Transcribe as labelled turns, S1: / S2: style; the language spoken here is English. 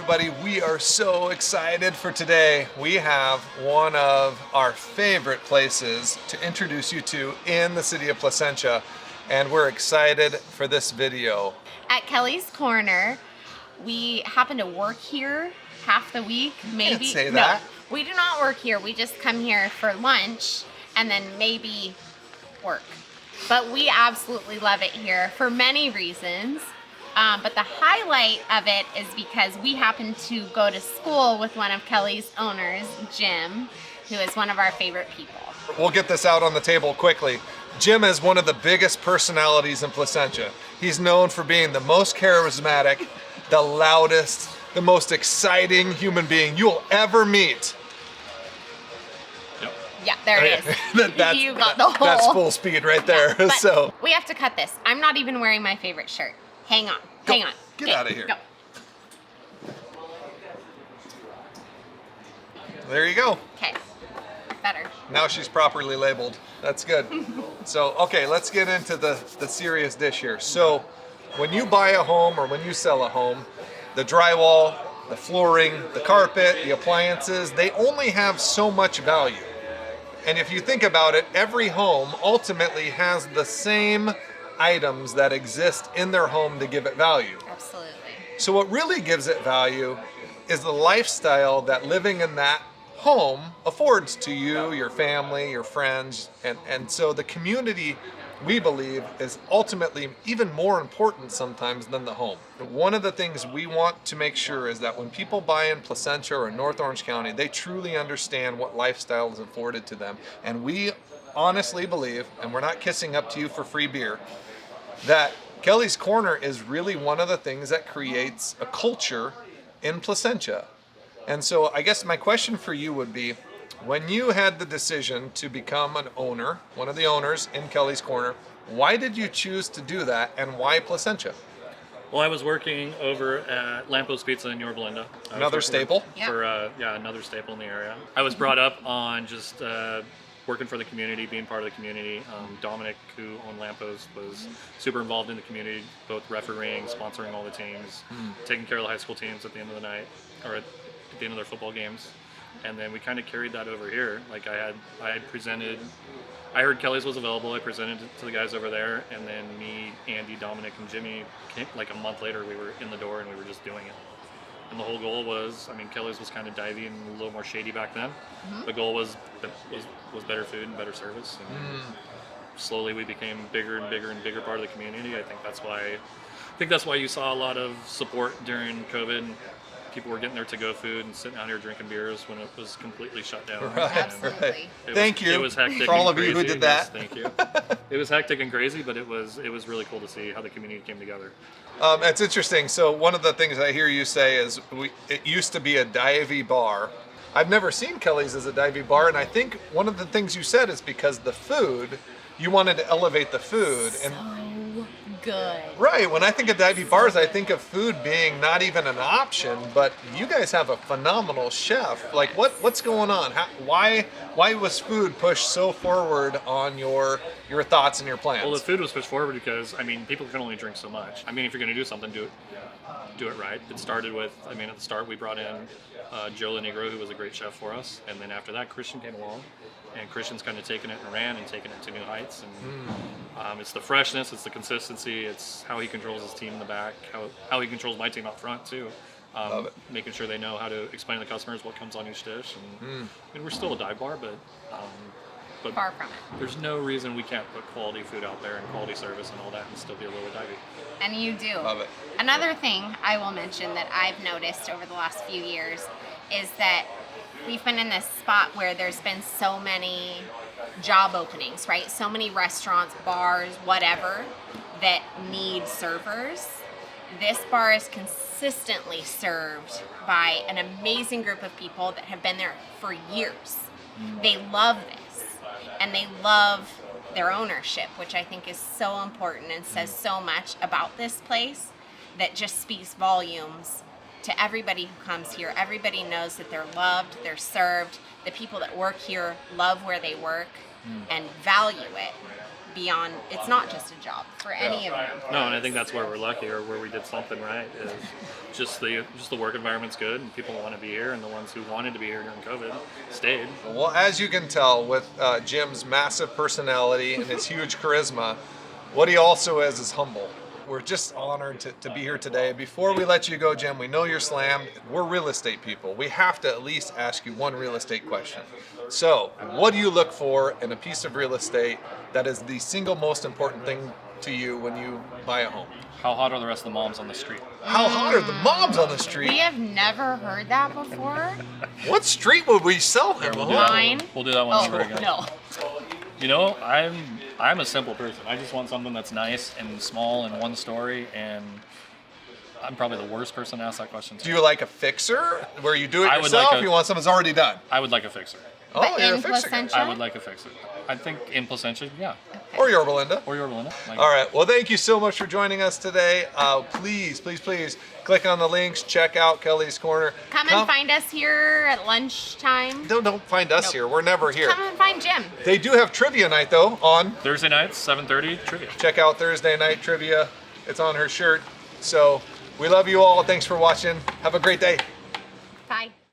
S1: everybody. We are so excited for today. We have one of our favorite places to introduce you to in the city of Placentia, and we're excited for this video.
S2: At Kelly's Korner, we happen to work here half the week, maybe.
S1: Can't say that.
S2: No, we do not work here. We just come here for lunch and then maybe work. But we absolutely love it here for many reasons. But the highlight of it is because we happen to go to school with one of Kelly's owners, Jim, who is one of our favorite people.
S1: We'll get this out on the table quickly. Jim is one of the biggest personalities in Placentia. He's known for being the most charismatic, the loudest, the most exciting human being you'll ever meet.
S2: Yeah, there it is. You got the whole.
S1: That's full speed right there.
S2: Yeah,
S1: So
S2: we have to cut this. I'm not even wearing my favorite shirt. Hang on. Hang on.
S1: Get out of here.
S2: Go.
S1: There you go.
S2: Okay. Better.
S1: Now she's properly labeled. That's good. So, okay, let's get into the serious dish here. So, when you buy a home or when you sell a home, the drywall, the flooring, the carpet, the appliances, they only have so much value. And if you think about it, every home ultimately has the same items that exist in their home to give it value.
S2: Absolutely.
S1: So what really gives it value is the lifestyle that living in that home affords to you, your family, your friends, and so the community, we believe, is ultimately even more important sometimes than the home. One of the things we want to make sure is that when people buy in Placentia or in North Orange County, they truly understand what lifestyle is afforded to them. And we honestly believe, and we're not kissing up to you for free beer, that Kelly's Korner is really one of the things that creates a culture in Placentia. And so I guess my question for you would be, when you had the decision to become an owner, one of the owners in Kelly's Korner, why did you choose to do that and why Placentia?
S3: Well, I was working over at Lampo's Pizza in Yorba Linda.
S1: Another staple?
S3: For another staple in the area. I was brought up on just working for the community, being part of the community. Dominic, who owned Lampo's, was super involved in the community, both refereeing, sponsoring all the teams, taking care of the high school teams at the end of the night, or at the end of their football games. And then we kind of carried that over here. Like I had presented, I heard Kelly's was available, I presented it to the guys over there, and then me, Andy, Dominic, and Jimmy, like a month later, we were in the door and we were just doing it. And the whole goal was, Kelly's was kind of divey and a little more shady back then. The goal was better food and better service. And slowly we became bigger and bigger and bigger part of the community. I think that's why you saw a lot of support during COVID. People were getting their to-go food and sitting out here drinking beers when it was completely shut down.
S1: Right.
S2: Absolutely.
S1: Thank you
S3: It was hectic
S1: for all
S3: and
S1: of you who
S3: crazy.
S1: did that.
S3: Yes, thank you. It was hectic and crazy, but it was really cool to see how the community came together.
S1: It's interesting. So one of the things I hear you say is it used to be a divey bar. I've never seen Kelly's as a divey bar, and I think one of the things you said is because the food, you wanted to elevate the food. And
S2: Good.
S1: right, when I think of divey bars, I think of food being not even an option, but you guys have a phenomenal chef. Like what's going on? Why was food pushed so forward on your thoughts and your plans?
S3: Well, the food was pushed forward because, people can only drink so much. If you're going to do something, do it right. It started with, at the start we brought in Joe LaNegro, who was a great chef for us, and then after that Christian came along, and Christian's kind of taken it and ran and taken it to new heights. And it's the freshness, it's the consistency, it's how he controls his team in the back, how he controls my team up front too.
S1: Love it.
S3: Making sure they know how to explain to the customers what comes on each dish. And we're still a dive bar, but
S2: Far from it.
S3: there's no reason we can't put quality food out there and quality service and all that and still be a little divey.
S2: And you do.
S1: Love it.
S2: Another thing I will mention that I've noticed over the last few years is that we've been in this spot where there's been so many job openings, right? So many restaurants, bars, whatever, that need servers. This bar is consistently served by an amazing group of people that have been there for years. They love this, and they love their ownership, which I think is so important and says so much about this place that just speaks volumes to everybody who comes here. Everybody knows that they're loved, they're served. The people that work here love where they work and value it beyond. It's not just a job for any of them.
S3: No, and I think that's where we're lucky, or where we did something right. Is just the work environment's good, and people want to be here, and the ones who wanted to be here during COVID stayed.
S1: Well, as you can tell with Jim's massive personality and his huge charisma, what he also is humble. We're just honored to be here today. Before we let you go, Jim, we know you're slammed. We're real estate people. We have to at least ask you one real estate question. So, what do you look for in a piece of real estate that is the single most important thing to you when you buy a home?
S3: How hot are the rest of the moms on the street?
S1: How hot are the moms on the street?
S2: We have never heard that before.
S1: What street would we sell them?
S3: We'll do that one.
S2: Mine?
S3: We'll do that one over
S2: Oh,
S3: again.
S2: no.
S3: You know, I'm a simple person. I just want something that's nice and small and one story, and I'm probably the worst person to ask that question to.
S1: Do you like a fixer where you do it
S3: I would
S1: yourself?
S3: like a-
S1: you want something that's already done?
S3: I would like a fixer.
S1: Oh,
S2: But
S1: you're a
S2: in
S1: fixer guy.
S2: Placentia?
S3: I would like a fixer. I think in Placentia, yeah.
S1: Or Yorba Linda.
S3: Or your Belinda. Like,
S1: All right. Well, thank you so much for joining us today. Please click on the links. Check out Kelly's Corner.
S2: Come and find us here at lunchtime.
S1: Don't find us
S2: Nope.
S1: here. We're never here.
S2: Come and find Jim.
S1: They do have trivia night though on.
S3: Thursday nights, 7:30, trivia.
S1: Check out Thursday night trivia. It's on her shirt. So we love you all. Thanks for watching. Have a great day.
S2: Bye.